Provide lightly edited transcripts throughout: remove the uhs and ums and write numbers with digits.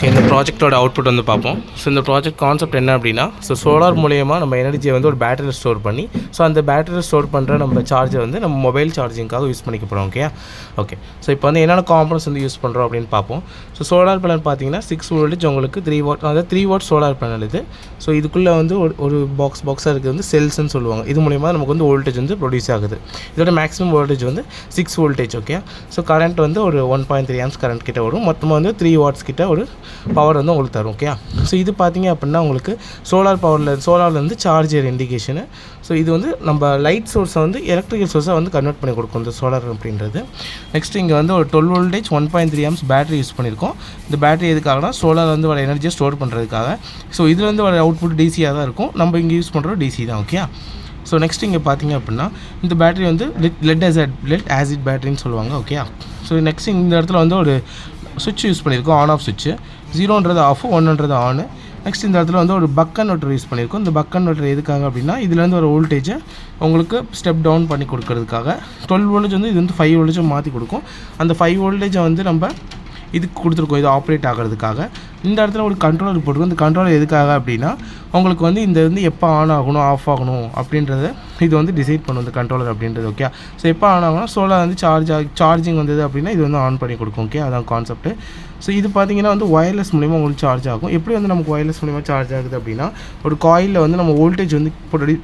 இந்த ப்ராஜெக்ட்டோட அவுட்புட் வந்து பார்ப்போம். ஸோ இந்த ப்ராஜெக்ட் கான்செப்ட் என்ன அப்படின்னா, ஸோ சோலார் மூலியமா நம்ம எனர்ஜியை வந்து ஒரு பேட்டரியில் ஸ்டோர் பண்ணி, ஸோ அந்த பேட்டரியில் ஸ்டோர் பண்ணுற நம்ம சார்ஜை வந்து நம்ம மொபைல் சார்ஜிங்காக யூஸ் பண்ணிக்க போகிறோம். ஓகே. ஸோ இப்போ வந்து என்னென்ன காம்பனன்ட்ஸ் வந்து யூஸ் பண்ணுறோம் அப்படின்னு பார்ப்போம். ஸோ சோலார் பேனல் பார்த்தீங்கன்னா 6 வோல்டேஜ் உங்களுக்கு 3 வாட், அதாவது 3 வாட் சோலார் பேனல் இது. ஸோ இதுக்குள்ளே வந்து ஒரு பாக்ஸாக இருக்குது வந்து செல்ஸ்ன்னு சொல்லுவாங்க. இது மூலிமா நமக்கு வந்து வோல்டேஜ் வந்து ப்ரொடியூஸ் ஆகுது. இதோட மேக்ஸிமம் வோல்டேஜ் வந்து 6 வோல்டேஜ். ஓகே. ஸோ கரண்ட் வந்து ஒரு 1.3 ஆம்ஸ் கரண்ட் கிட்ட வரும். மொத்தமாக வந்து 3 வாட்ஸ் கிட்ட ஒரு பவர் வந்து உங்களுக்கு தரும். ஓகே. ஸோ இது பார்த்தீங்க அப்படின்னா உங்களுக்கு சோலார்லேருந்து சார்ஜர் இண்டிகேஷனு. ஸோ இது வந்து நம்ம லைட் சோர்ஸை வந்து எலக்ட்ரிக்கல் சோர்ஸை வந்து கன்வெர்ட் பண்ணி கொடுக்கும் இந்த சோலார் அப்படின்றது. நெக்ஸ்ட் இங்கே வந்து ஒரு 12 வோல்டேஜ் 1.3 ஆம்ஸ் பேட்டரி யூஸ் பண்ணியிருக்கோம். இந்த பேட்டரி எதுக்காகனா சோலார் வந்து வர எனர்ஜியை ஸ்டோர் பண்ணுறதுக்காக. ஸோ இதுலேருந்து வர அவுட்புட் டிசியாக தான் இருக்கும். நம்ம இங்கே யூஸ் பண்ணுறோம் டிசி தான். ஓகே. ஸோ நெக்ஸ்ட் இங்கே பார்த்தீங்க அப்படின்னா இந்த பேட்டரி வந்து லெட் ஆசிட் பேட்டரின்னு சொல்லுவாங்க. ஓகே. ஸோ நெக்ஸ்ட் இந்த இடத்துல வந்து ஒரு சுவிட்ச் யூஸ் பண்ணியிருக்கோம், ஆன் ஆஃப் சுவிட்சு. 0ன்றது ஆஃப், 1ன்றது ஆனு. நெக்ஸ்ட் இந்த இடத்துல வந்து ஒரு பக் கன்வெர்ட்டர் யூஸ் பண்ணியிருக்கோம். இந்த பக் கன்வெர்ட்டர் எதுக்காக அப்படின்னா இதுலேருந்து ஒரு வோல்டேஜை உங்களுக்கு ஸ்டெப் டவுன் பண்ணி கொடுக்கறதுக்காக. 12 வோல்டேஜ் வந்து இது வந்து 5 வோல்டேஜும் மாற்றி கொடுக்கும். அந்த 5 வோல்டேஜை வந்து நம்ம இதுக்கு கொடுத்துருக்கோம், இது ஆப்ரேட் ஆகிறதுக்காக. இந்த இடத்துல ஒரு கண்ட்ரோலர் போட்டுருக்கோம். இந்த கண்ட்ரோலர் எதுக்காக அப்படின்னா உங்களுக்கு வந்து இந்த வந்து எப்போ ஆன் ஆகணும் ஆஃப் ஆகணும் அப்படின்றத இது வந்து டிசைட் பண்ணும் இந்த கண்ட்ரோலர் அப்படின்றது. ஓகே. ஸோ எப்போ ஆன் ஆகணும், சோலார் வந்து சார்ஜிங் வந்தது அப்படின்னா இது வந்து ஆன் பண்ணி கொடுக்கும். ஓகே. அதான் கான்செப்ட்டு. ஸோ இது பார்த்தீங்கன்னா வந்து ஒயர்லெஸ் மூலிமா உங்களுக்கு சார்ஜ் ஆகும். எப்படி வந்து நமக்கு ஒயர்லெஸ் மூலிமா சார்ஜ் ஆகுது அப்படின்னா ஒரு காயிலில் வந்து நம்ம வோல்டேஜ் வந்து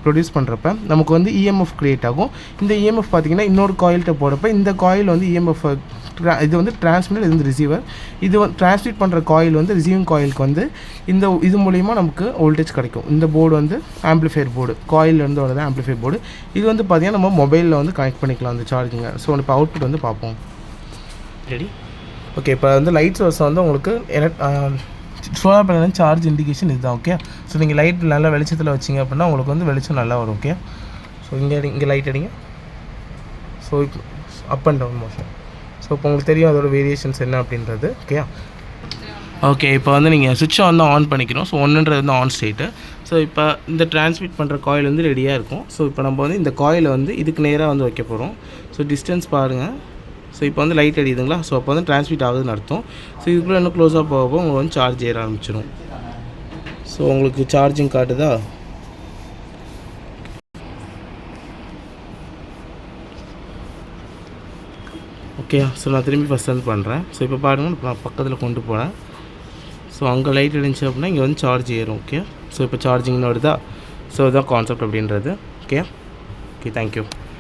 ப்ரொடியூஸ் பண்ணுறப்ப நமக்கு வந்து இஎம்எஃப் க்ரியேட் ஆகும். இந்த இஎம்எஃப் பார்த்தீங்கன்னா இன்னொரு காயில்கிட்ட போகிறப்ப இந்த காயில் வந்து இஎம்எஃப் இது வந்து டிரான்ஸ்மிட்டர், இது வந்து ரிசீவர். இது வந்து டிரான்ஸ்மிட் பண்ணுற காயில் வந்து ரிசீவிங் காயிலுக்கு வந்து இது மூலிமா நமக்கு வோல்டேஜ் கிடைக்கும். இந்த போர்டு வந்து ஆம்பிளிஃபையர் போர்டு, காயிலேருந்து வரது ஆம்பிளிஃபையர் போர்டு. இது வந்து பார்த்திங்கன்னா நம்ம மொபைலில் வந்து கனெக்ட் பண்ணிக்கலாம் அந்த சார்ஜிங்கை. ஸோ இப்போ அவுட்புட் வந்து பார்ப்போம். ரெடி. ஓகே. இப்போ வந்து லைட் சோர்ஸ் வந்து உங்களுக்கு சோலார் பேனல் சார்ஜ் இண்டிகேஷன் இதுதான். ஓகே. ஸோ நீங்கள் லைட் நல்லா வெளிச்சத்தில் வச்சிங்க அப்படின்னா உங்களுக்கு வந்து வெளிச்சம் நல்லா வரும். ஓகே. ஸோ இங்கே லைட் அடிங்க. ஸோ இப்போ up and down motion. So இப்போ உங்களுக்கு தெரியும் அதோட வேரியேஷன்ஸ் என்ன அப்படின்றது. ஓகே. இப்போ வந்து நீங்கள் சுவிட்சை வந்து ஆன் பண்ணிக்கணும். ஸோ 1ன்றது வந்து ஆன் ஸ்டேட்டு. ஸோ இப்போ இந்த டிரான்ஸ்மிட் பண்ணுற காயில் வந்து ரெடியாக இருக்கும். ஸோ இப்போ நம்ம வந்து இந்த காயிலை வந்து இதுக்கு நேராக வந்து வைக்க போகிறோம். ஸோ டிஸ்டன்ஸ் பாருங்கள். ஸோ இப்போ வந்து லைட் அடியுதுங்களா. ஸோ அப்போ வந்து டிரான்ஸ்மிட் ஆகுதுன்னு அர்த்தம். ஸோ இதுக்குள்ளே இன்னும் க்ளோஸாக போக உங்களுக்கு வந்து சார்ஜ் ஏற ஆரம்பிச்சிடும். ஸோ உங்களுக்கு சார்ஜிங் காட்டுதா. ஓகே. ஸோ நான் திரும்பி ஃபஸ்ட் வந்து பண்ணுறேன். ஸோ இப்போ பாருங்கள், இப்போ நான் பக்கத்தில் கொண்டு போகிறேன். ஸோ அங்கே லைட் அடிச்சு அப்படின்னா இங்கே வந்து சார்ஜ் ஏறும். ஓகே. ஸோ இப்போ சார்ஜிங்னு வருதா. ஸோ இதுதான் கான்செப்ட் அப்படின்றது. ஓகே. தேங்க்யூ.